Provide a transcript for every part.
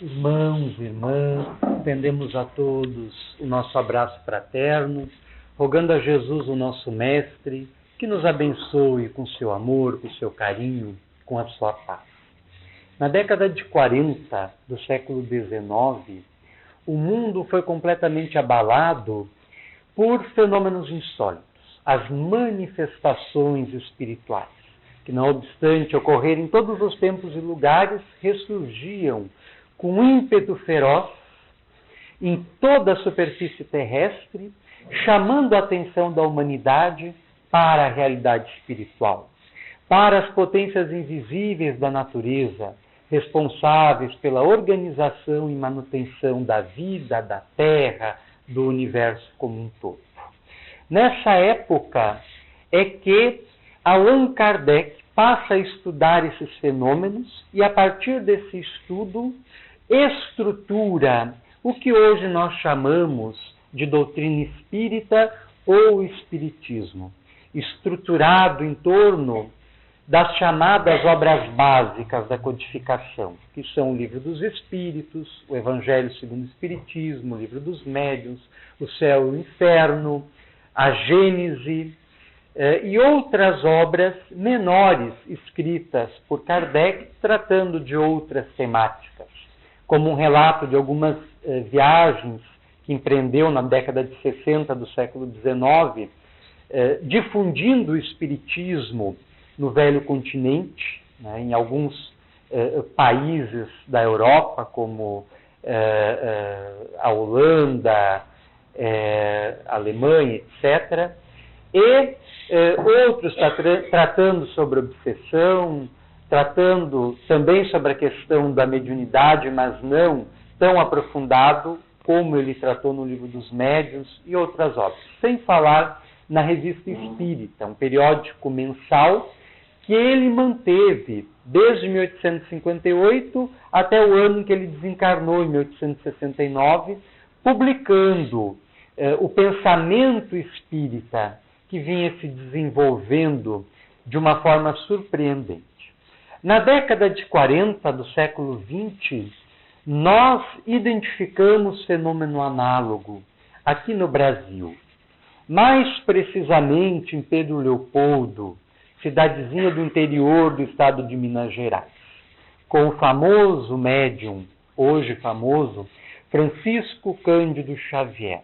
Irmãos, irmãs, estendemos a todos o nosso abraço fraterno, rogando a Jesus, o nosso Mestre, que nos abençoe com seu amor, com seu carinho, com a sua paz. Na década de 40 do século XIX, o mundo foi completamente abalado por fenômenos insólitos, as manifestações espirituais, que não obstante ocorrer em todos os tempos e lugares, ressurgiam com ímpeto feroz em toda a superfície terrestre, chamando a atenção da humanidade para a realidade espiritual, para as potências invisíveis da natureza, responsáveis pela organização e manutenção da vida, da Terra, do universo como um todo. Nessa época é que Allan Kardec passa a estudar esses fenômenos e, a partir desse estudo, estrutura o que hoje nós chamamos de doutrina espírita ou espiritismo, estruturado em torno das chamadas obras básicas da codificação, que são o Livro dos Espíritos, o Evangelho segundo o Espiritismo, o Livro dos Médiuns, o Céu e o Inferno, a Gênese e outras obras menores escritas por Kardec, tratando de outras temáticas, como um relato de algumas viagens que empreendeu na década de 60 do século XIX, difundindo o espiritismo no velho continente, né, em alguns países da Europa, como a Holanda, a Alemanha, etc., e outros tratando sobre obsessão, tratando também sobre a questão da mediunidade, mas não tão aprofundado como ele tratou no Livro dos Médiuns e outras obras. Sem falar na Revista Espírita, um periódico mensal que ele manteve desde 1858 até o ano em que ele desencarnou, em 1869, publicando o pensamento espírita que vinha se desenvolvendo de uma forma surpreendente. Na década de 40 do século XX, nós identificamos fenômeno análogo aqui no Brasil. Mais precisamente em Pedro Leopoldo, cidadezinha do interior do estado de Minas Gerais, com o famoso médium, hoje famoso, Francisco Cândido Xavier,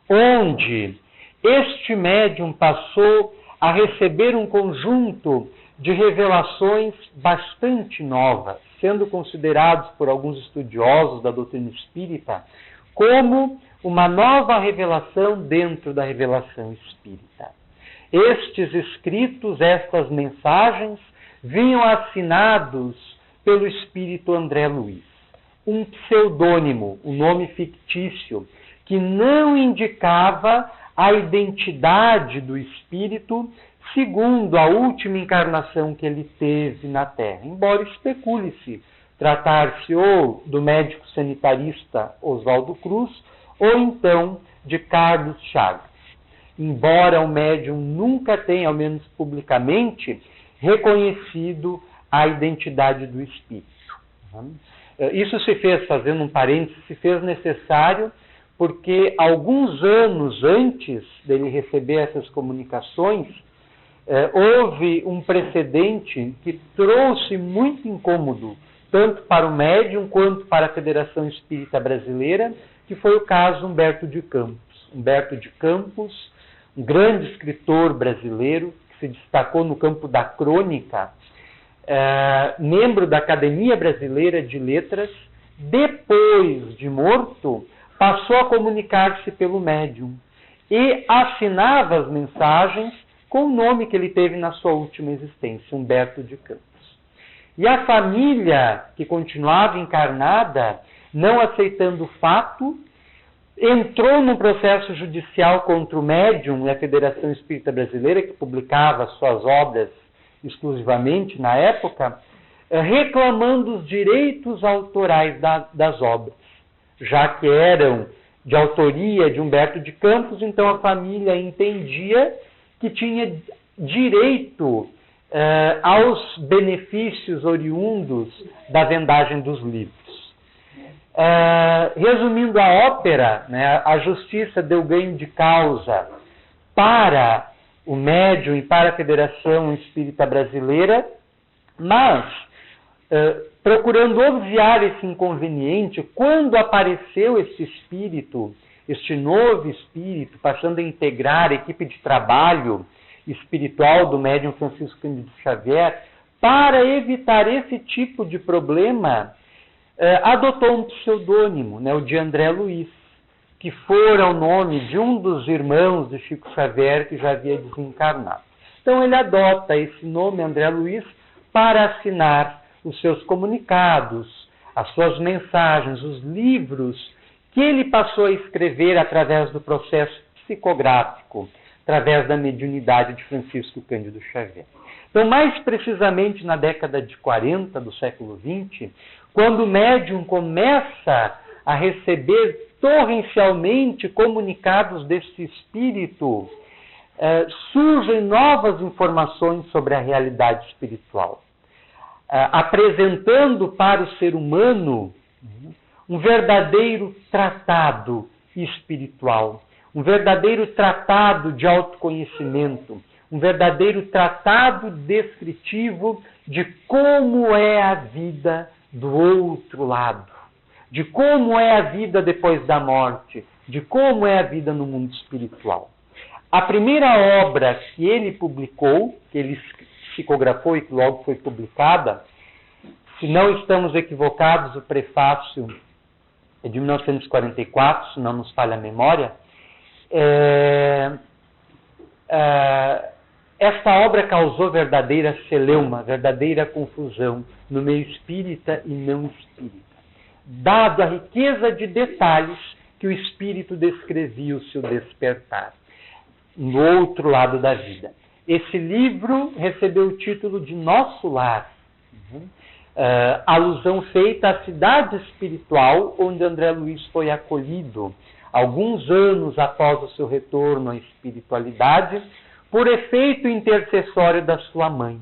onde este médium passou a receber um conjunto de revelações bastante novas, sendo considerados por alguns estudiosos da doutrina espírita como uma nova revelação dentro da revelação espírita. Estes escritos, estas mensagens, vinham assinados pelo espírito André Luiz, um pseudônimo, um nome fictício, que não indicava a identidade do espírito segundo a última encarnação que ele teve na Terra, embora especule-se tratar-se ou do médico sanitarista Oswaldo Cruz ou então de Carlos Chagas, embora o médium nunca tenha, ao menos publicamente, reconhecido a identidade do espírito. Isso se fez, fazendo um parênteses, se fez necessário porque alguns anos antes dele receber essas comunicações, houve um precedente que trouxe muito incômodo, tanto para o médium quanto para a Federação Espírita Brasileira, que foi o caso Humberto de Campos. Humberto de Campos, um grande escritor brasileiro, que se destacou no campo da crônica, membro da Academia Brasileira de Letras, depois de morto, passou a comunicar-se pelo médium e assinava as mensagens com o nome que ele teve na sua última existência, Humberto de Campos. E a família, que continuava encarnada, não aceitando o fato, entrou num processo judicial contra o médium e a Federação Espírita Brasileira, que publicava suas obras exclusivamente na época, reclamando os direitos autorais das obras, já que eram de autoria de Humberto de Campos, então a família entendia que tinha direito aos benefícios oriundos da vendagem dos livros. Resumindo a ópera, né, a justiça deu ganho de causa para o médium e para a Federação Espírita Brasileira, mas procurando obviar esse inconveniente, quando apareceu esse espírito, este novo espírito, passando a integrar a equipe de trabalho espiritual do médium Francisco Cândido Xavier, para evitar esse tipo de problema, adotou um pseudônimo, né, o de André Luiz, que fora o nome de um dos irmãos de Chico Xavier que já havia desencarnado. Então ele adota esse nome, André Luiz, para assinar os seus comunicados, as suas mensagens, os livros que ele passou a escrever através do processo psicográfico, através da mediunidade de Francisco Cândido Xavier. Então, mais precisamente na década de 40 do século XX, quando o médium começa a receber torrencialmente comunicados desse espírito, surgem novas informações sobre a realidade espiritual, apresentando para o ser humano um verdadeiro tratado espiritual, um verdadeiro tratado de autoconhecimento, um verdadeiro tratado descritivo de como é a vida do outro lado, de como é a vida depois da morte, de como é a vida no mundo espiritual. A primeira obra que ele publicou, que ele psicografou e que logo foi publicada, se não estamos equivocados, o prefácio é de 1944, se não nos falha a memória, esta obra causou verdadeira celeuma, verdadeira confusão no meio espírita e não espírita, dado a riqueza de detalhes que o espírito descrevia o seu despertar no outro lado da vida. Esse livro recebeu o título de Nosso Lar, alusão feita à cidade espiritual onde André Luiz foi acolhido alguns anos após o seu retorno à espiritualidade, por efeito intercessório da sua mãe,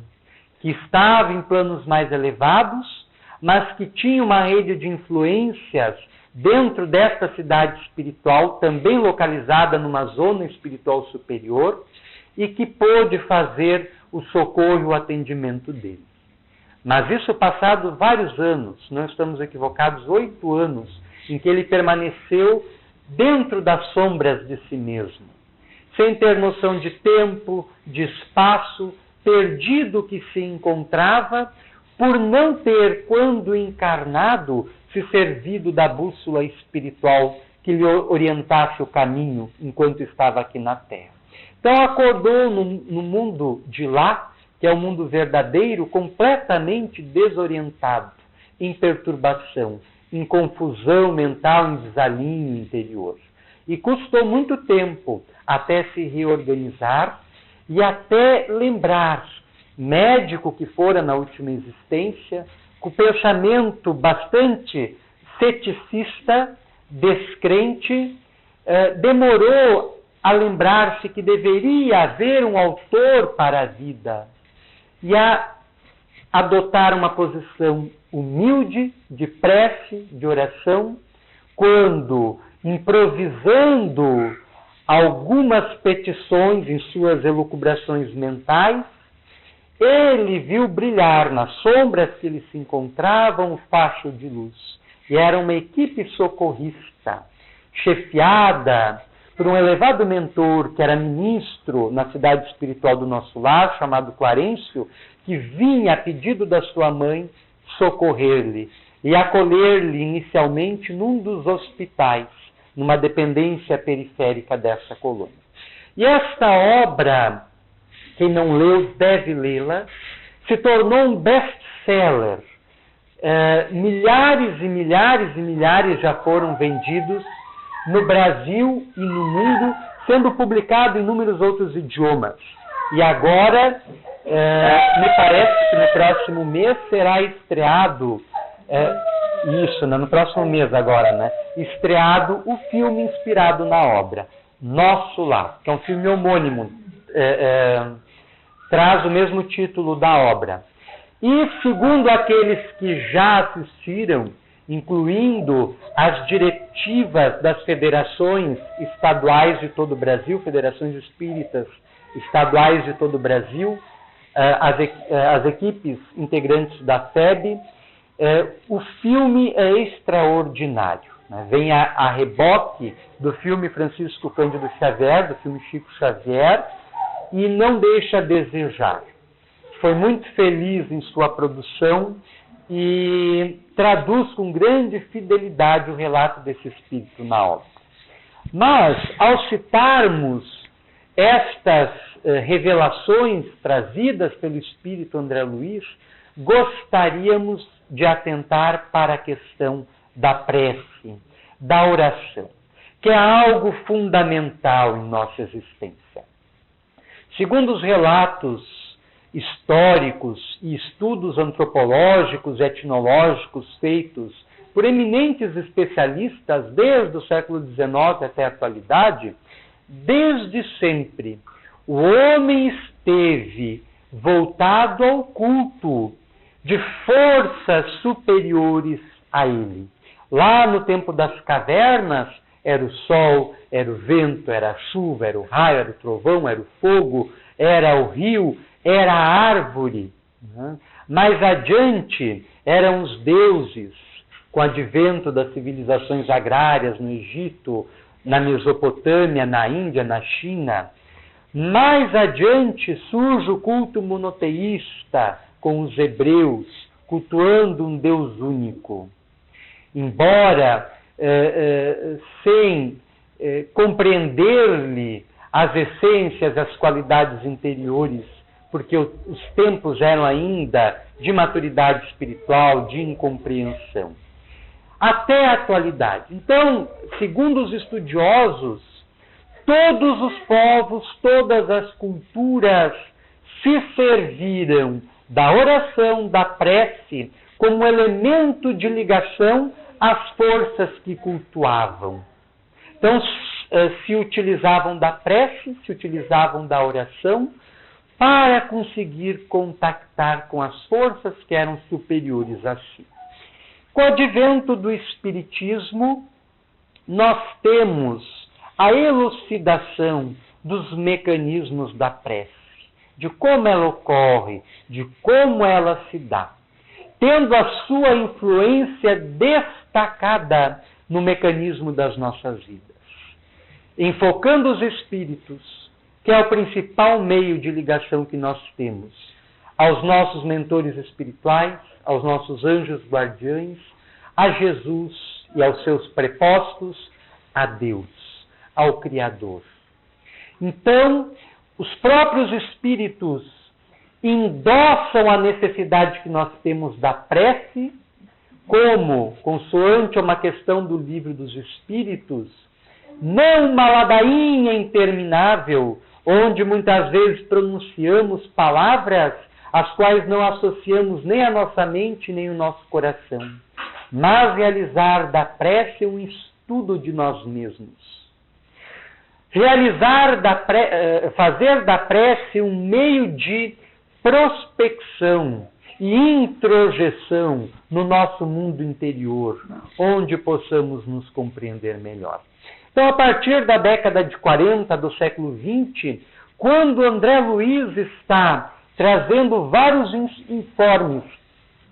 que estava em planos mais elevados, mas que tinha uma rede de influências dentro desta cidade espiritual, também localizada numa zona espiritual superior, e que pôde fazer o socorro e o atendimento dele. Mas isso passado vários anos, não estamos equivocados, 8 anos, em que ele permaneceu dentro das sombras de si mesmo, sem ter noção de tempo, de espaço, perdido que se encontrava, por não ter, quando encarnado, se servido da bússola espiritual que lhe orientasse o caminho enquanto estava aqui na Terra. Então acordou no mundo de lá, que é o mundo verdadeiro, completamente desorientado, em perturbação, em confusão mental, em desalinho interior. E custou muito tempo até se reorganizar e até lembrar, médico que fora na última existência, com pensamento bastante ceticista, descrente, demorou a lembrar-se que deveria haver um autor para a vida e a adotar uma posição humilde, de prece, de oração, quando, improvisando algumas petições em suas elucubrações mentais, ele viu brilhar nas sombras que ele se encontrava um facho de luz. E era uma equipe socorrista, chefiada por um elevado mentor que era ministro na cidade espiritual do Nosso Lar, chamado Clarencio, que vinha a pedido da sua mãe socorrer-lhe e acolher-lhe inicialmente num dos hospitais, numa dependência periférica dessa colônia. E esta obra, quem não leu deve lê-la, se tornou um best-seller. Milhares e milhares e milhares já foram vendidos no Brasil e no mundo, sendo publicado em inúmeros outros idiomas. E agora, me parece que no próximo mês será estreado, no próximo mês agora, né? Estreado o filme inspirado na obra, Nosso Lar, que é um filme homônimo, traz o mesmo título da obra. E, segundo aqueles que já assistiram incluindo as diretivas das federações estaduais de todo o Brasil, federações espíritas estaduais de todo o Brasil, as equipes integrantes da FEB. O filme é extraordinário, né? Vem a reboque do filme Francisco Cândido Xavier, do filme Chico Xavier, e não deixa a desejar. Foi muito feliz em sua produção e traduz com grande fidelidade o relato desse espírito na obra. Mas, ao citarmos estas revelações trazidas pelo espírito André Luiz, gostaríamos de atentar para a questão da prece, da oração, que é algo fundamental em nossa existência. Segundo os relatos históricos e estudos antropológicos e etnológicos feitos por eminentes especialistas desde o século XIX até a atualidade, desde sempre o homem esteve voltado ao culto de forças superiores a ele. Lá no tempo das cavernas, era o sol, era o vento, era a chuva, era o raio, era o trovão, era o fogo, era o rio, era a árvore. Né? Mais adiante, eram os deuses, com o advento das civilizações agrárias no Egito, na Mesopotâmia, na Índia, na China. Mais adiante surge o culto monoteísta, com os hebreus, cultuando um Deus único. Embora sem compreender-lhe as essências, as qualidades interiores, porque os tempos eram ainda de maturidade espiritual, de incompreensão. Até a atualidade. Então, segundo os estudiosos, todos os povos, todas as culturas se serviram da oração, da prece, como elemento de ligação às forças que cultuavam. Então, se utilizavam da prece, se utilizavam da oração, para conseguir contactar com as forças que eram superiores a si. Com o advento do Espiritismo, nós temos a elucidação dos mecanismos da prece, de como ela ocorre, de como ela se dá, tendo a sua influência destacada no mecanismo das nossas vidas. Enfocando os espíritos, que é o principal meio de ligação que nós temos, aos nossos mentores espirituais, aos nossos anjos guardiães, a Jesus e aos seus prepostos, a Deus, ao Criador. Então, os próprios espíritos endossam a necessidade que nós temos da prece, como, consoante uma questão do Livro dos Espíritos, não uma ladainha interminável, onde muitas vezes pronunciamos palavras as quais não associamos nem a nossa mente nem o nosso coração, mas realizar da prece um estudo de nós mesmos. Fazer da prece um meio de prospecção e introjeção no nosso mundo interior, onde possamos nos compreender melhor. Então, a partir da década de 40 do século XX, quando André Luiz está trazendo vários informes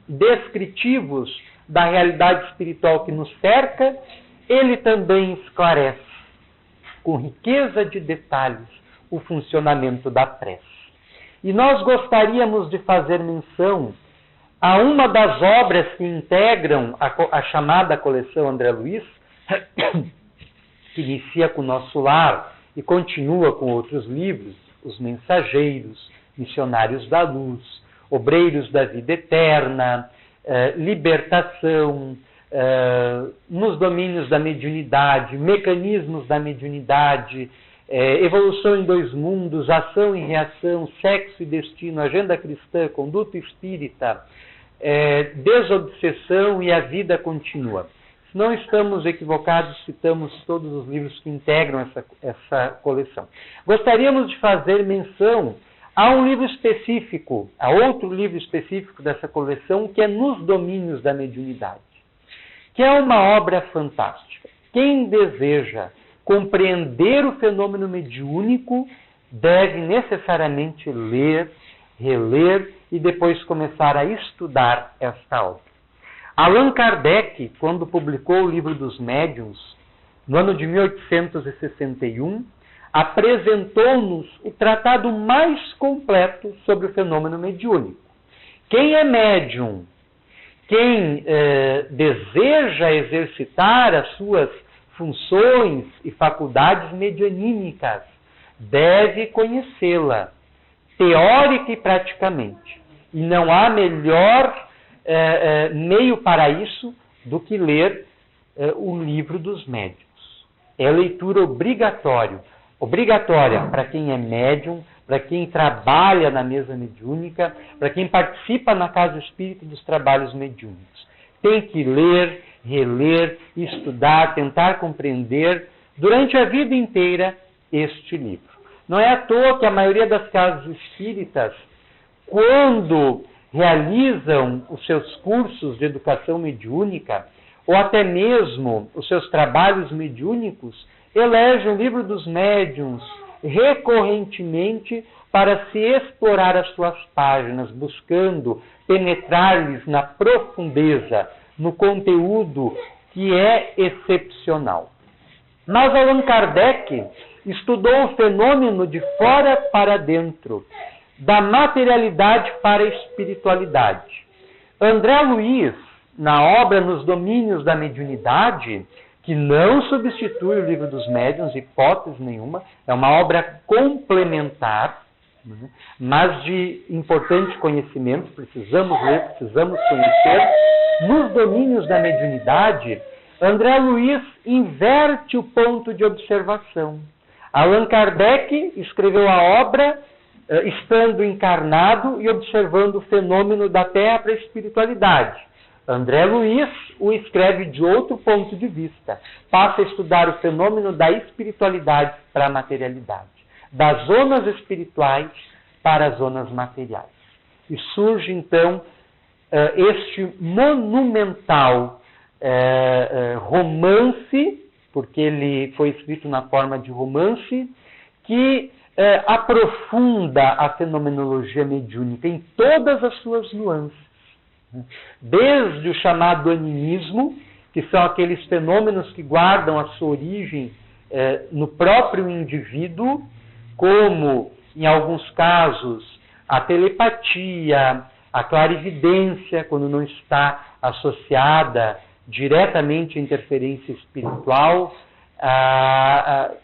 descritivos da realidade espiritual que nos cerca, ele também esclarece, com riqueza de detalhes, o funcionamento da prece. E nós gostaríamos de fazer menção a uma das obras que integram a chamada coleção André Luiz, que inicia com o Nosso Lar e continua com outros livros, Os Mensageiros, Missionários da Luz, Obreiros da Vida Eterna, Libertação, nos domínios da mediunidade, Mecanismos da Mediunidade, Evolução em Dois Mundos, Ação e Reação, Sexo e Destino, Agenda Cristã, Conduta Espírita, Desobsessão e A Vida Continua. Se não estamos equivocados, citamos todos os livros que integram essa coleção. Gostaríamos de fazer menção a um livro específico, a outro livro específico dessa coleção, que é Nos Domínios da Mediunidade, que é uma obra fantástica. Quem deseja compreender o fenômeno mediúnico deve necessariamente ler, reler e depois começar a estudar esta obra. Allan Kardec, quando publicou o Livro dos Médiuns, no ano de 1861, apresentou-nos o tratado mais completo sobre o fenômeno mediúnico. Quem é médium, quem deseja exercitar as suas funções e faculdades medianímicas, deve conhecê-la, teórica e praticamente. E não há melhor meio para isso do que ler o Livro dos Médiuns. É leitura obrigatória para quem é médium, para quem trabalha na mesa mediúnica, para quem participa na Casa Espírita dos trabalhos mediúnicos. Tem que ler, reler, estudar, tentar compreender durante a vida inteira este livro. Não é à toa que a maioria das casas espíritas, quando realizam os seus cursos de educação mediúnica, ou até mesmo os seus trabalhos mediúnicos, elegem o Livro dos Médiuns recorrentemente para se explorar as suas páginas, buscando penetrar-lhes na profundeza, no conteúdo que é excepcional. Mas Allan Kardec estudou o fenômeno de fora para dentro, da materialidade para a espiritualidade. André Luiz, na obra Nos Domínios da Mediunidade, que não substitui o Livro dos Médiuns, hipótese nenhuma, é uma obra complementar, mas de importante conhecimento, precisamos ler, precisamos conhecer. Nos Domínios da Mediunidade, André Luiz inverte o ponto de observação. Allan Kardec escreveu a obra estando encarnado e observando o fenômeno da Terra para a espiritualidade. André Luiz o escreve de outro ponto de vista. Passa a estudar o fenômeno da espiritualidade para a materialidade, das zonas espirituais para as zonas materiais. E surge, então, este monumental romance, porque ele foi escrito na forma de romance, que aprofunda a fenomenologia mediúnica em todas as suas nuances. Desde o chamado animismo, que são aqueles fenômenos que guardam a sua origem no próprio indivíduo, como, em alguns casos, a telepatia, a clarividência, quando não está associada diretamente à interferência espiritual,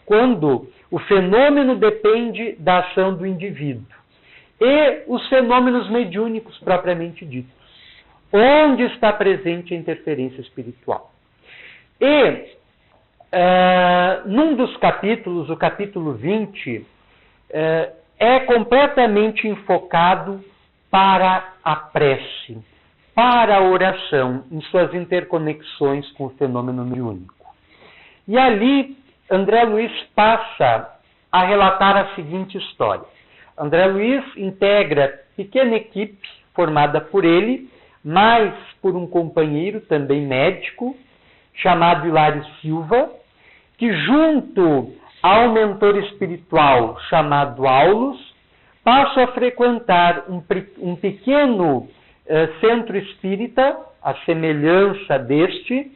quando o fenômeno depende da ação do indivíduo. E os fenômenos mediúnicos propriamente ditos, onde está presente a interferência espiritual. E, num dos capítulos, o capítulo 20, é completamente enfocado para a prece, para a oração, em suas interconexões com o fenômeno mediúnico. E ali, André Luiz passa a relatar a seguinte história. André Luiz integra pequena equipe formada por ele, mais por um companheiro, também médico, chamado Hilário Silva, que junto ao mentor espiritual chamado Aulus, passa a frequentar um pequeno centro espírita, à semelhança deste,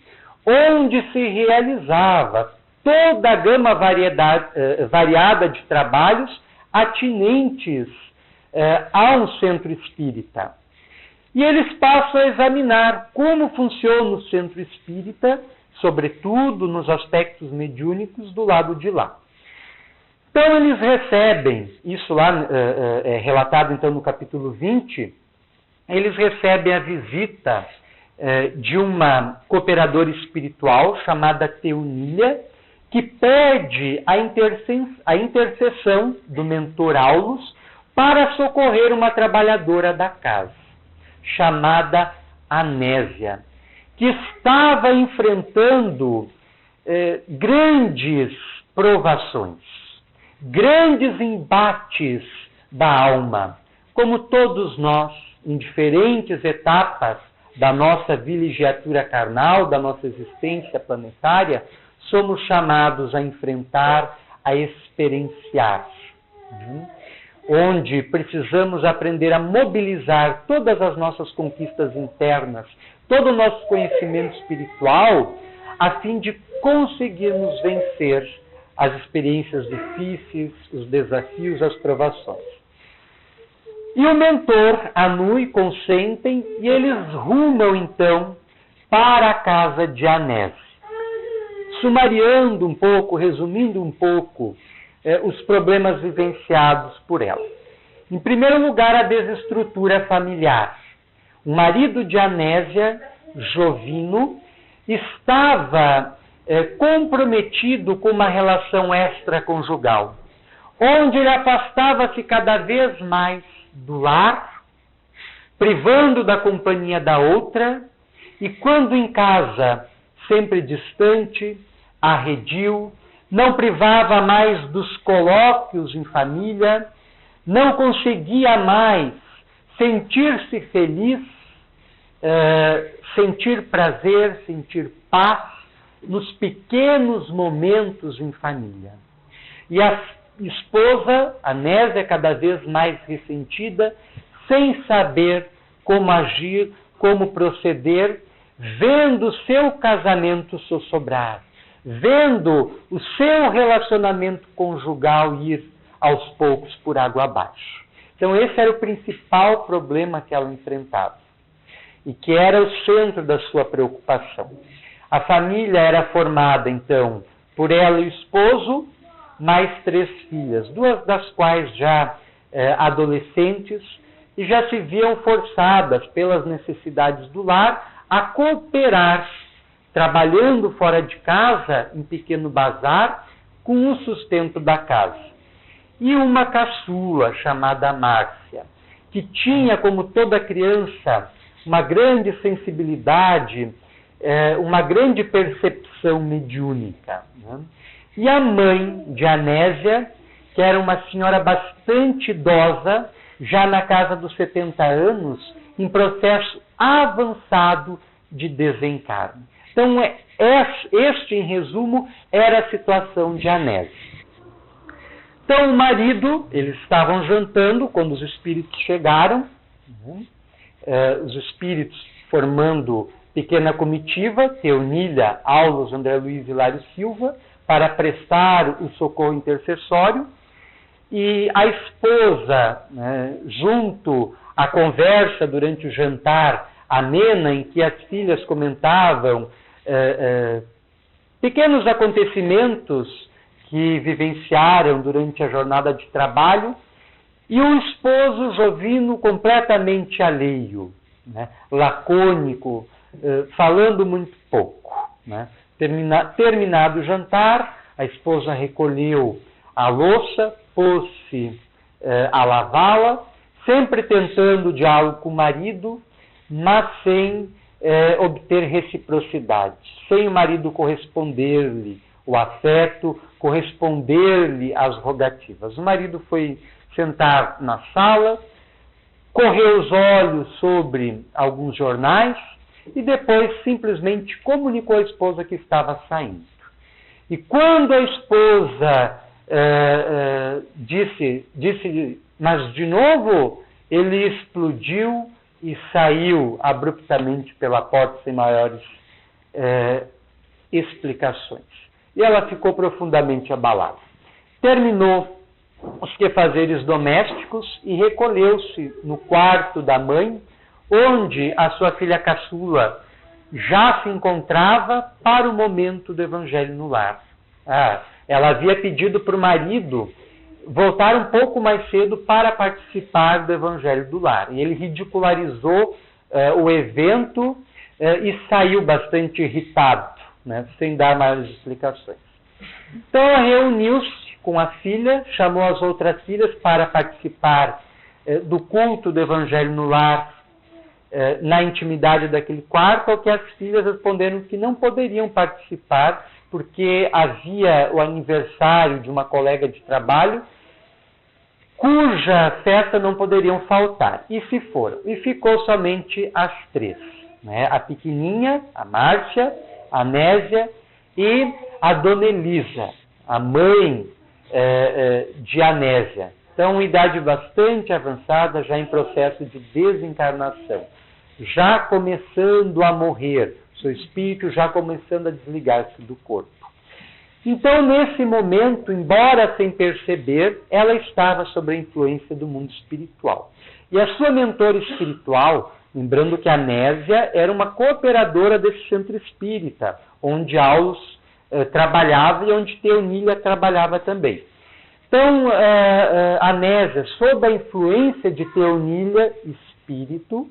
onde se realizava toda a gama variada de trabalhos atinentes a um centro espírita. E eles passam a examinar como funciona o centro espírita, sobretudo nos aspectos mediúnicos do lado de lá. Então eles recebem, isso lá é relatado então no capítulo 20, eles recebem a visita de uma cooperadora espiritual chamada Teunília, que pede a intercessão do mentor Aulus para socorrer uma trabalhadora da casa, chamada Anésia, que estava enfrentando grandes provações, grandes embates da alma, como todos nós, em diferentes etapas da nossa vilegiatura carnal, da nossa existência planetária, somos chamados a enfrentar, a experienciar. Onde precisamos aprender a mobilizar todas as nossas conquistas internas, todo o nosso conhecimento espiritual, a fim de conseguirmos vencer as experiências difíceis, os desafios, as provações. E o mentor, Anui, consentem e eles rumam, então, para a casa de Anese. Sumariando um pouco, resumindo um pouco, os problemas vivenciados por ela. Em primeiro lugar, a desestrutura familiar. O marido de Anésia, Jovino, estava comprometido com uma relação extraconjugal, onde ele afastava-se cada vez mais do lar, privando da companhia da outra, e quando em casa, sempre distante, arredio, não privava mais dos colóquios em família, não conseguia mais sentir-se feliz, sentir prazer, sentir paz nos pequenos momentos em família. E a esposa, Anésia, cada vez mais ressentida, sem saber como agir, como proceder, vendo seu casamento sossobrar, vendo o seu relacionamento conjugal ir aos poucos por água abaixo. Então esse era o principal problema que ela enfrentava e que era o centro da sua preocupação. A família era formada, então, por ela e o esposo, mais 3 filhas, 2 das quais já adolescentes, e já se viam forçadas pelas necessidades do lar a cooperar, trabalhando fora de casa, em pequeno bazar, com o sustento da casa. E uma caçula chamada Márcia, que tinha, como toda criança, uma grande sensibilidade, uma grande percepção mediúnica. Né? E a mãe de Anésia, que era uma senhora bastante idosa, já na casa dos 70 anos, em processo avançado de desencarne. Então, este, em resumo, era a situação de Anésia. Então, o marido, eles estavam jantando quando os espíritos chegaram, os espíritos formando pequena comitiva, Teonília, Aulos, André Luiz e Hilário Silva, para prestar o socorro intercessório, e a esposa, junto à conversa durante o jantar amena, em que as filhas comentavam pequenos acontecimentos que vivenciaram durante a jornada de trabalho, e o esposo Jovino completamente alheio, lacônico, falando muito pouco. Terminado o jantar, a esposa recolheu a louça, pôs-se a lavá-la, sempre tentando diálogo com o marido, mas sem obter reciprocidade, sem o marido corresponder-lhe o afeto, corresponder-lhe as rogativas. O marido foi sentar na sala, correu os olhos sobre alguns jornais e depois simplesmente comunicou à esposa que estava saindo. E quando a esposa disse, mas de novo, ele explodiu e saiu abruptamente pela porta sem maiores explicações. E ela ficou profundamente abalada. Terminou os quefazeres domésticos e recolheu-se no quarto da mãe, onde a sua filha caçula já se encontrava para o momento do Evangelho no lar. Ela havia pedido para o marido voltar um pouco mais cedo para participar do Evangelho do lar. E ele ridicularizou o evento e saiu bastante irritado, sem dar maiores explicações. Então ela reuniu-se com a filha, chamou as outras filhas para participar do culto do Evangelho no lar, na intimidade daquele quarto, ao que as filhas responderam que não poderiam participar, porque havia o aniversário de uma colega de trabalho, cuja festa não poderiam faltar. E se foram. E ficou somente as 3. né? A pequenininha, a Márcia, a Anésia e a Dona Elisa, a mãe de Anésia. Então, idade bastante avançada, já em processo de desencarnação, já começando a morrer, seu espírito já começando a desligar-se do corpo. Então, nesse momento, embora sem perceber, ela estava sob a influência do mundo espiritual. E a sua mentora espiritual, lembrando que a Anésia era uma cooperadora desse centro espírita, onde Aulos trabalhava e onde Teonília trabalhava também. Então, a Anésia, sob a influência de Teonília, espírito,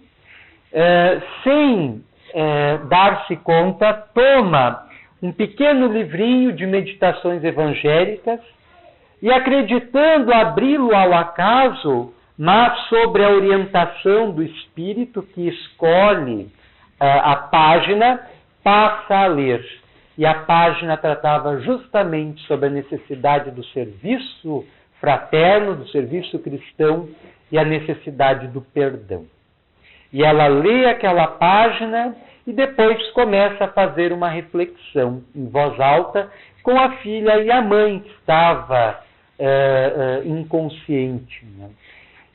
sem dar-se conta, toma um pequeno livrinho de meditações evangélicas e, acreditando abri-lo ao acaso, mas sobre a orientação do espírito que escolhe a página, passa a ler. E a página tratava justamente sobre a necessidade do serviço fraterno, do serviço cristão e a necessidade do perdão. E ela lê aquela página e depois começa a fazer uma reflexão em voz alta com a filha e a mãe que estava inconsciente, né?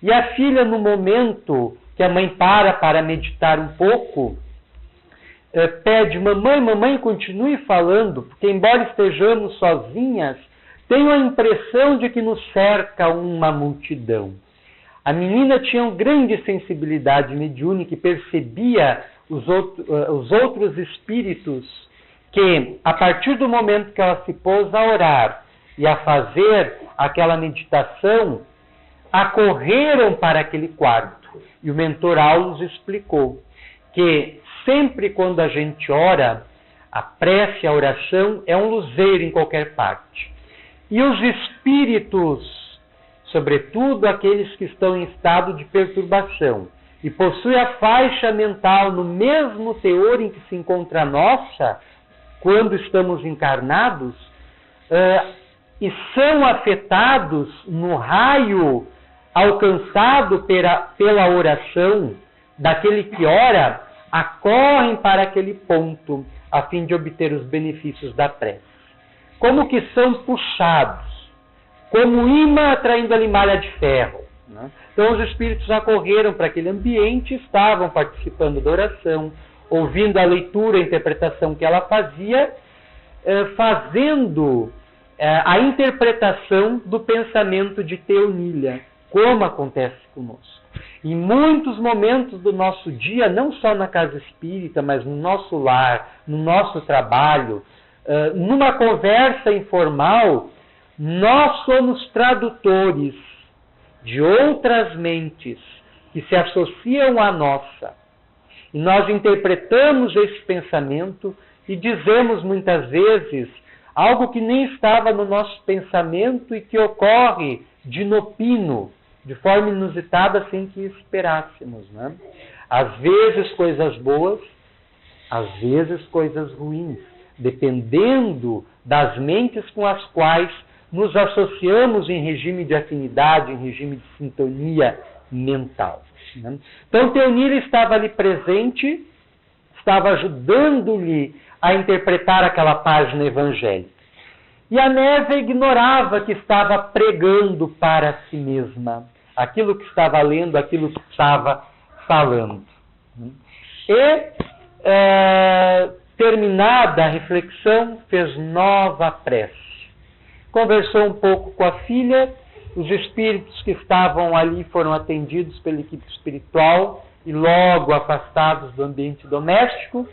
E a filha, no momento que a mãe para meditar um pouco, pede: mamãe, continue falando, porque embora estejamos sozinhas, tenho a impressão de que nos cerca uma multidão. A menina tinha uma grande sensibilidade mediúnica e percebia os outros espíritos que, a partir do momento que ela se pôs a orar e a fazer aquela meditação, acorreram para aquele quarto. E o mentor Aulos explicou que sempre quando a gente ora, a prece, a oração é um luzeiro em qualquer parte. E os espíritos, sobretudo aqueles que estão em estado de perturbação e possuem a faixa mental no mesmo teor em que se encontra a nossa, quando estamos encarnados, e são afetados no raio alcançado pela oração daquele que ora, acorrem para aquele ponto a fim de obter os benefícios da prece. Como que são puxados, como imã atraindo a malha de ferro, né? Então os espíritos acorreram para aquele ambiente, estavam participando da oração, ouvindo a leitura, a interpretação que ela fazia, fazendo a interpretação do pensamento de Teonília, como acontece conosco. Em muitos momentos do nosso dia, não só na casa espírita, mas no nosso lar, no nosso trabalho, numa conversa informal, nós somos tradutores de outras mentes que se associam à nossa. E nós interpretamos esse pensamento e dizemos muitas vezes algo que nem estava no nosso pensamento e que ocorre de inopino, de forma inusitada, sem que esperássemos, né? Às vezes coisas boas, às vezes coisas ruins, dependendo das mentes com as quais nos associamos em regime de afinidade, em regime de sintonia mental, né? Então, Teonília estava ali presente, estava ajudando-lhe a interpretar aquela página evangélica. E a Anésia ignorava que estava pregando para si mesma aquilo que estava lendo, aquilo que estava falando. E, terminada a reflexão, fez nova prece. Conversou um pouco com a filha, os espíritos que estavam ali foram atendidos pela equipe espiritual e logo afastados do ambiente doméstico.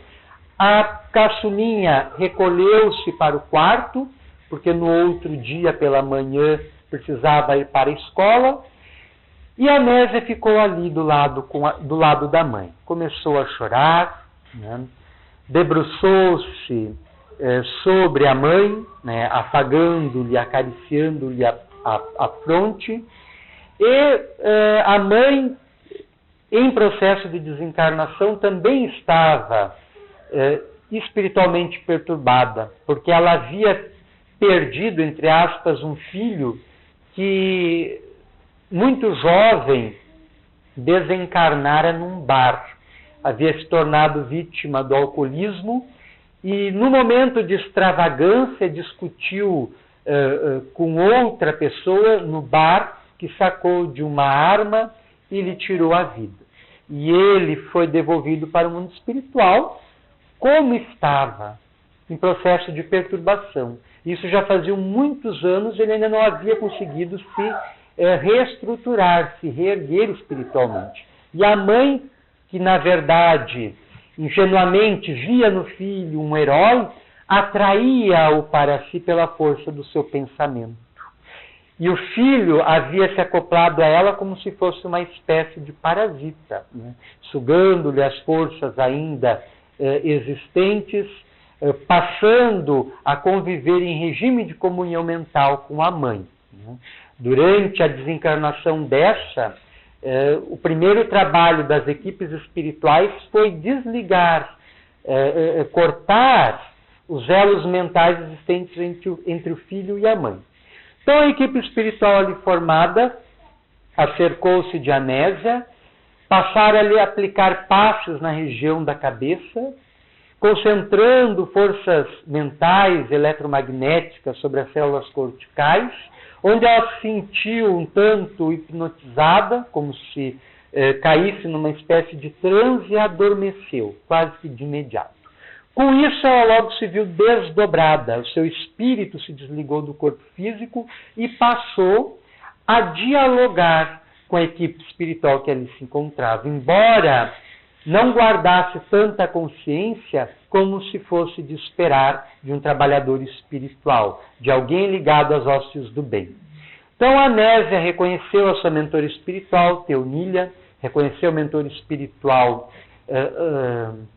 A caçulinha recolheu-se para o quarto, porque no outro dia pela manhã precisava ir para a escola, e a Anésia ficou ali do lado da mãe. Começou a chorar, né? Debruçou-se sobre a mãe, né? Afagando-lhe, acariciando-lhe a fronte, e a mãe, em processo de desencarnação, também estava espiritualmente perturbada, porque ela havia perdido, entre aspas, um filho que, muito jovem, desencarnara num bar. havia se tornado vítima do alcoolismo e, no momento de extravagância, discutiu com outra pessoa no bar, que sacou de uma arma e lhe tirou a vida. E ele foi devolvido para o mundo espiritual como estava, em processo de perturbação. Isso já fazia muitos anos, ele ainda não havia conseguido se reestruturar, se reerguer espiritualmente. E a mãe, que na verdade, ingenuamente, via no filho um herói, atraía-o para si pela força do seu pensamento. E o filho havia se acoplado a ela como se fosse uma espécie de parasita, né? Sugando-lhe as forças ainda existentes, passando a conviver em regime de comunhão mental com a mãe, né? Durante a desencarnação dessa, o primeiro trabalho das equipes espirituais foi desligar, cortar os elos mentais existentes entre o filho e a mãe. Então a equipe espiritual ali formada acercou-se de Anésia, passaram ali a aplicar passes na região da cabeça, concentrando forças mentais eletromagnéticas sobre as células corticais, onde ela se sentiu um tanto hipnotizada, como se caísse numa espécie de transe e adormeceu, quase que de imediato. Com isso, ela logo se viu desdobrada, o seu espírito se desligou do corpo físico e passou a dialogar com a equipe espiritual que ali se encontrava, embora não guardasse tanta consciência como se fosse de esperar de um trabalhador espiritual, de alguém ligado às hostes do bem. Então a Anésia reconheceu a sua mentora espiritual, Teonília, reconheceu o mentor espiritual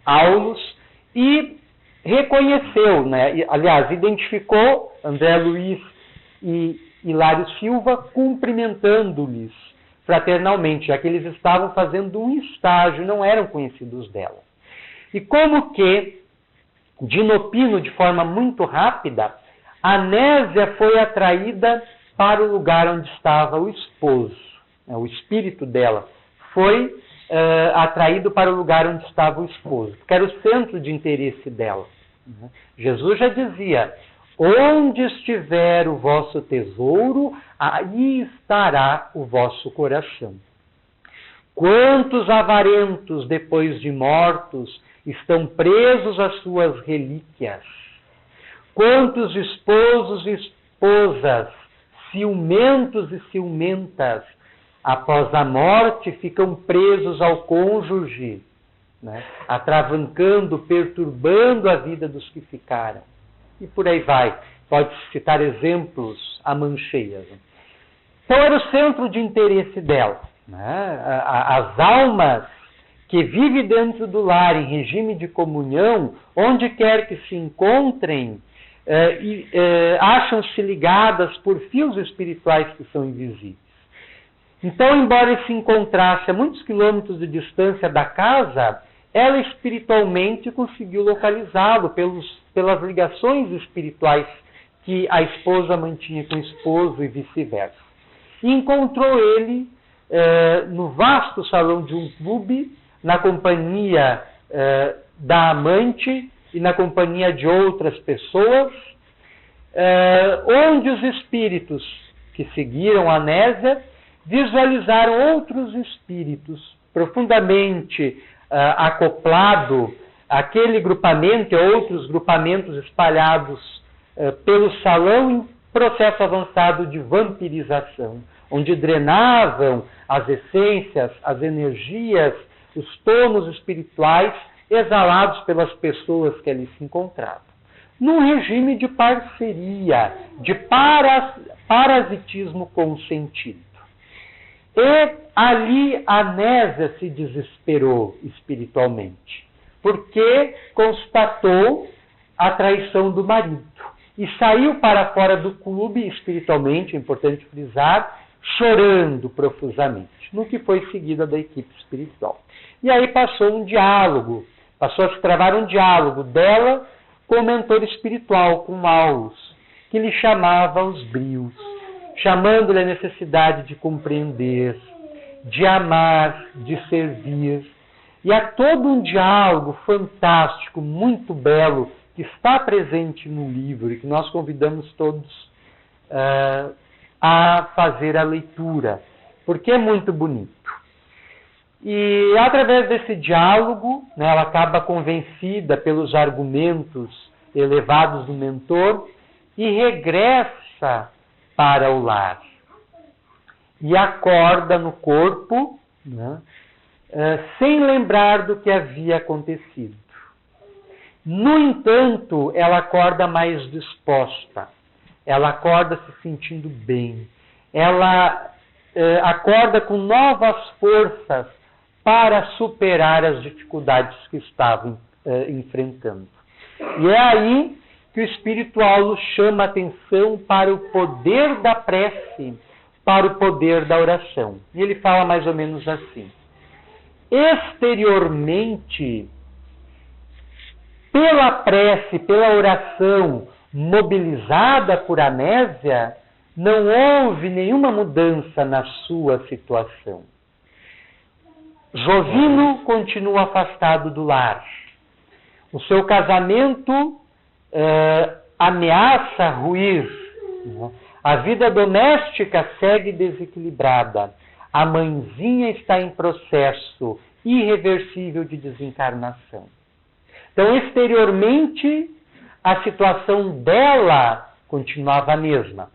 Aulus, e reconheceu, né, aliás, identificou André Luiz e Hilário Silva cumprimentando-lhes fraternalmente, já que eles estavam fazendo um estágio, não eram conhecidos dela. E como que, de inopino, de forma muito rápida, Anésia foi atraída para o lugar onde estava o esposo. O espírito dela foi atraído para o lugar onde estava o esposo, que era o centro de interesse dela. Jesus já dizia: onde estiver o vosso tesouro, aí estará o vosso coração. Quantos avarentos, depois de mortos, estão presos às suas relíquias? Quantos esposos e esposas, ciumentos e ciumentas, após a morte, ficam presos ao cônjuge, né? Atravancando, perturbando a vida dos que ficaram. E por aí vai. Pode-se citar exemplos a mancheias. Então era o centro de interesse dela, né? As almas que vivem dentro do lar, em regime de comunhão, onde quer que se encontrem, acham-se ligadas por fios espirituais que são invisíveis. Então, embora ele se encontrasse a muitos quilômetros de distância da casa, ela espiritualmente conseguiu localizá-lo pelas ligações espirituais que a esposa mantinha com o esposo e vice-versa. E encontrou ele no vasto salão de um clube, na companhia da amante e na companhia de outras pessoas, onde os espíritos que seguiram a Anésia visualizaram outros espíritos profundamente acoplado àquele grupamento e outros grupamentos espalhados pelo salão em processo avançado de vampirização, onde drenavam as essências, as energias, os tônus espirituais exalados pelas pessoas que ali se encontravam. Num regime de parceria, de parasitismo consentido. E ali Anésia se desesperou espiritualmente, porque constatou a traição do marido. E saiu para fora do clube espiritualmente, é importante frisar, chorando profusamente, no que foi seguida da equipe espiritual. E aí passou a se travar um diálogo dela com o mentor espiritual, com Aulus, que lhe chamava os brios, chamando-lhe a necessidade de compreender, de amar, de servir. E há todo um diálogo fantástico, muito belo, que está presente no livro e que nós convidamos todos a fazer a leitura, porque é muito bonito. E através desse diálogo, né, ela acaba convencida pelos argumentos elevados do mentor e regressa para o lar. E acorda no corpo, né, sem lembrar do que havia acontecido. No entanto, ela acorda mais disposta. Ela acorda se sentindo bem. Ela acorda com novas forças para superar as dificuldades que estavam enfrentando. E é aí que o Espírito Aulo chama a atenção para o poder da prece, para o poder da oração. E ele fala mais ou menos assim: exteriormente, pela prece, pela oração mobilizada por Anésia, não houve nenhuma mudança na sua situação. Jovino continua afastado do lar. O seu casamento ameaça ruir. A vida doméstica segue desequilibrada. A mãezinha está em processo irreversível de desencarnação. Então, exteriormente, a situação dela continuava a mesma.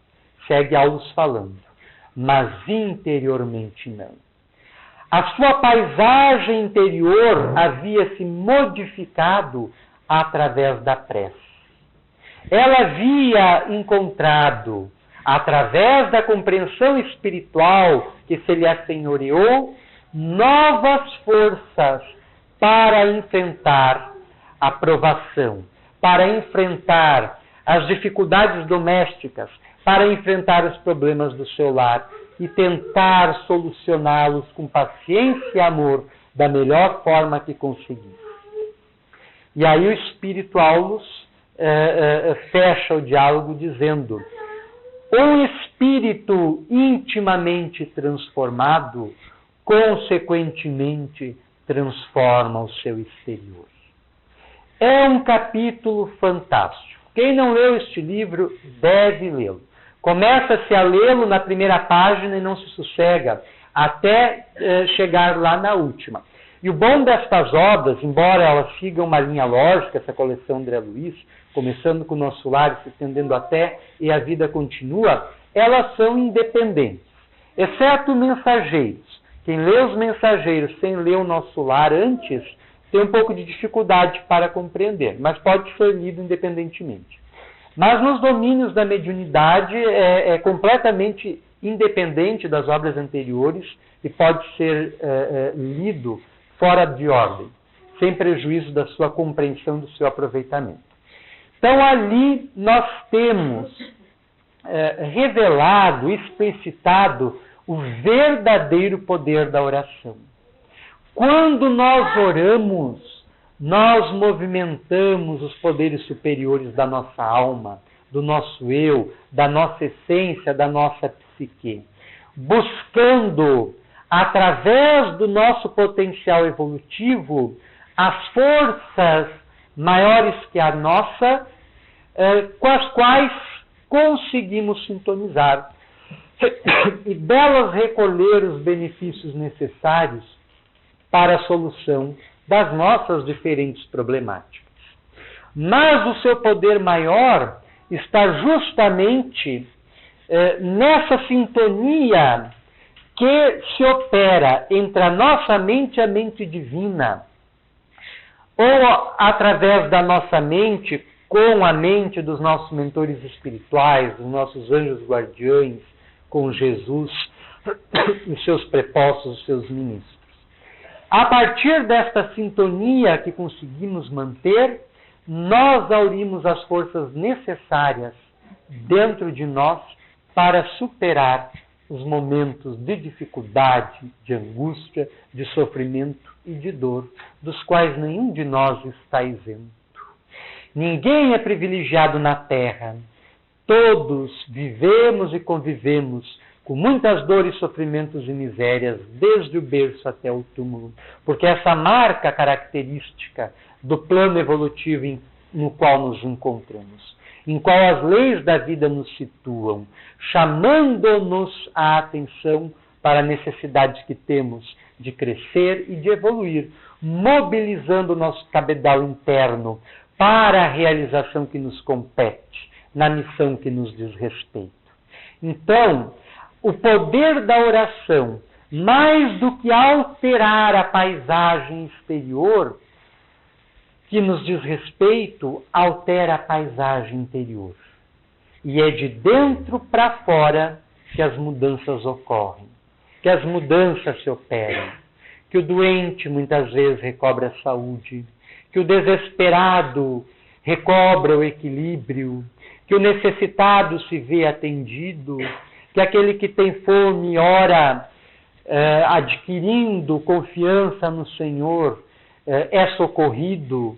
Segue Aulos falando. Mas interiormente não. A sua paisagem interior havia se modificado através da prece. Ela havia encontrado, através da compreensão espiritual que se lhe assenhoreou, novas forças para enfrentar a provação, para enfrentar as dificuldades domésticas, para enfrentar os problemas do seu lar e tentar solucioná-los com paciência e amor da melhor forma que conseguisse. E aí o Espírito Aulos fecha o diálogo dizendo: o espírito intimamente transformado, consequentemente, transforma o seu exterior. É um capítulo fantástico. Quem não leu este livro deve lê-lo. Começa-se a lê-lo na primeira página e não se sossega até chegar lá na última. E o bom destas obras, embora elas sigam uma linha lógica, essa coleção André Luiz, começando com o Nosso Lar e se estendendo até E a Vida Continua, elas são independentes, exceto Mensageiros. Quem lê os Mensageiros sem ler o Nosso Lar antes, tem um pouco de dificuldade para compreender, mas pode ser lido independentemente. Mas nos domínios da mediunidade é completamente independente das obras anteriores e pode ser lido fora de ordem, sem prejuízo da sua compreensão, do seu aproveitamento. Então ali nós temos revelado, explicitado o verdadeiro poder da oração. Quando nós oramos, nós movimentamos os poderes superiores da nossa alma, do nosso eu, da nossa essência, da nossa psique, buscando, através do nosso potencial evolutivo, as forças maiores que a nossa, com as quais conseguimos sintonizar e delas recolher os benefícios necessários para a solução das nossas diferentes problemáticas. Mas o seu poder maior está justamente nessa sintonia que se opera entre a nossa mente e a mente divina, ou através da nossa mente, com a mente dos nossos mentores espirituais, dos nossos anjos guardiães, com Jesus, os seus prepostos, os seus ministros. A partir desta sintonia que conseguimos manter, nós aurimos as forças necessárias dentro de nós para superar os momentos de dificuldade, de angústia, de sofrimento e de dor, dos quais nenhum de nós está isento. Ninguém é privilegiado na Terra. Todos vivemos e convivemos com muitas dores, sofrimentos e misérias, desde o berço até o túmulo, porque essa marca característica do plano evolutivo no qual nos encontramos, em qual as leis da vida nos situam, chamando-nos a atenção para a necessidade que temos de crescer e de evoluir, mobilizando o nosso cabedal interno para a realização que nos compete, na missão que nos diz respeito. Então, o poder da oração, mais do que alterar a paisagem exterior, que nos diz respeito, altera a paisagem interior. E é de dentro para fora que as mudanças ocorrem, que as mudanças se operam, que o doente muitas vezes recobra a saúde, que o desesperado recobra o equilíbrio, que o necessitado se vê atendido, que aquele que tem fome ora adquirindo confiança no Senhor é socorrido,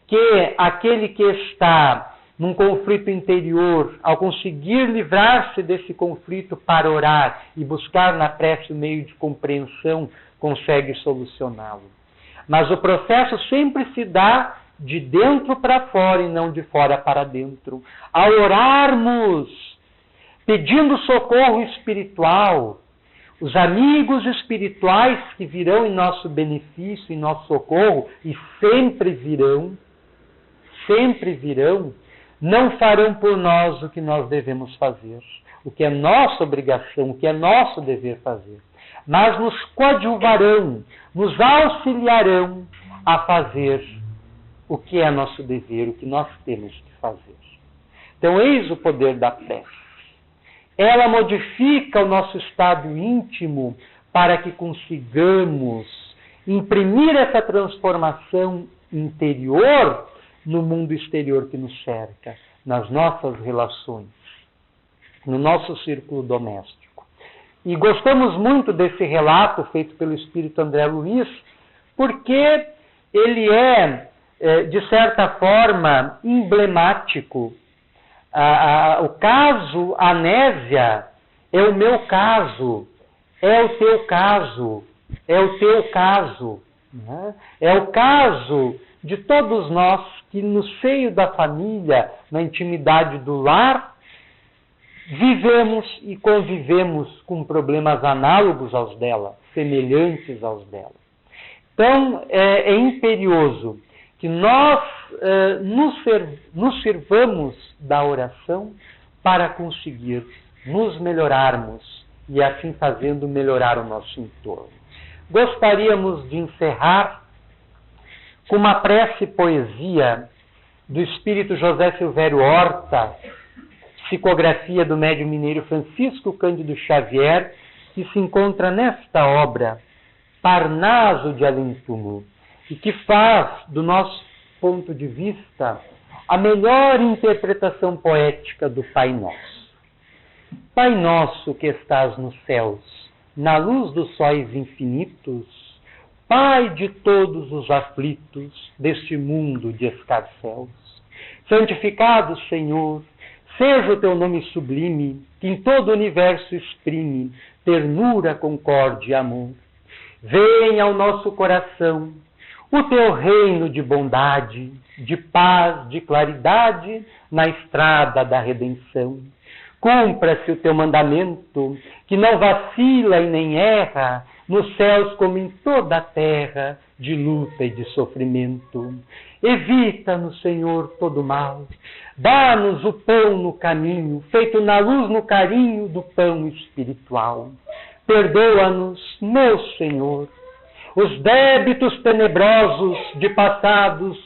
que aquele que está num conflito interior, ao conseguir livrar-se desse conflito para orar e buscar na prece o meio de compreensão, consegue solucioná-lo. Mas o processo sempre se dá de dentro para fora e não de fora para dentro. Ao orarmos, pedindo socorro espiritual, os amigos espirituais que virão em nosso benefício, em nosso socorro, e sempre virão, não farão por nós o que nós devemos fazer, o que é nossa obrigação, o que é nosso dever fazer, mas nos coadjuvarão, nos auxiliarão a fazer o que é nosso dever, o que nós temos que fazer. Então, eis o poder da prece. Ela modifica o nosso estado íntimo para que consigamos imprimir essa transformação interior no mundo exterior que nos cerca, nas nossas relações, no nosso círculo doméstico. E gostamos muito desse relato feito pelo Espírito André Luiz, porque ele é, de certa forma, emblemático. O caso Anésia é o meu caso, é o teu caso, é o teu caso. Né? É o caso de todos nós que no seio da família, na intimidade do lar, vivemos e convivemos com problemas análogos aos dela, semelhantes aos dela. Então, é imperioso que nós nos sirvamos da oração para conseguir nos melhorarmos e, assim fazendo, melhorar o nosso entorno. Gostaríamos de encerrar com uma prece poesia do espírito José Silvério Horta, psicografia do médium mineiro Francisco Cândido Xavier, que se encontra nesta obra, Parnaso de Além-Túmulo, e que faz, do nosso ponto de vista, a melhor interpretação poética do Pai Nosso. Pai nosso que estás nos céus, na luz dos sóis infinitos, Pai de todos os aflitos deste mundo de escarcéus, santificado, Senhor, seja o teu nome sublime, que em todo o universo exprime ternura, concórdia e amor. Venha ao nosso coração o teu reino de bondade, de paz, de claridade na estrada da redenção. Cumpra-se o teu mandamento, que não vacila e nem erra, nos céus como em toda a terra, de luta e de sofrimento. Evita-nos, Senhor, todo mal. Dá-nos o pão no caminho, feito na luz, no carinho do pão espiritual. Perdoa-nos, meu Senhor, os débitos tenebrosos de passados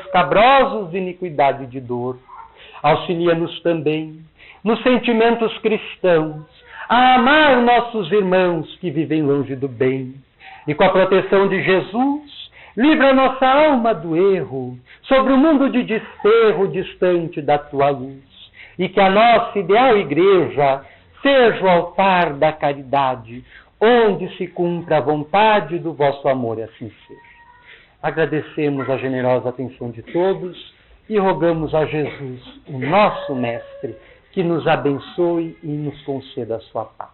escabrosos de iniquidade e de dor. Auxilia-nos também nos sentimentos cristãos, a amar nossos irmãos que vivem longe do bem. E com a proteção de Jesus, livra nossa alma do erro, sobre o mundo de desterro distante da tua luz. E que a nossa ideal igreja seja o altar da caridade, onde se cumpra a vontade do vosso amor, e assim seja. Agradecemos a generosa atenção de todos e rogamos a Jesus, o nosso Mestre, que nos abençoe e nos conceda a sua paz.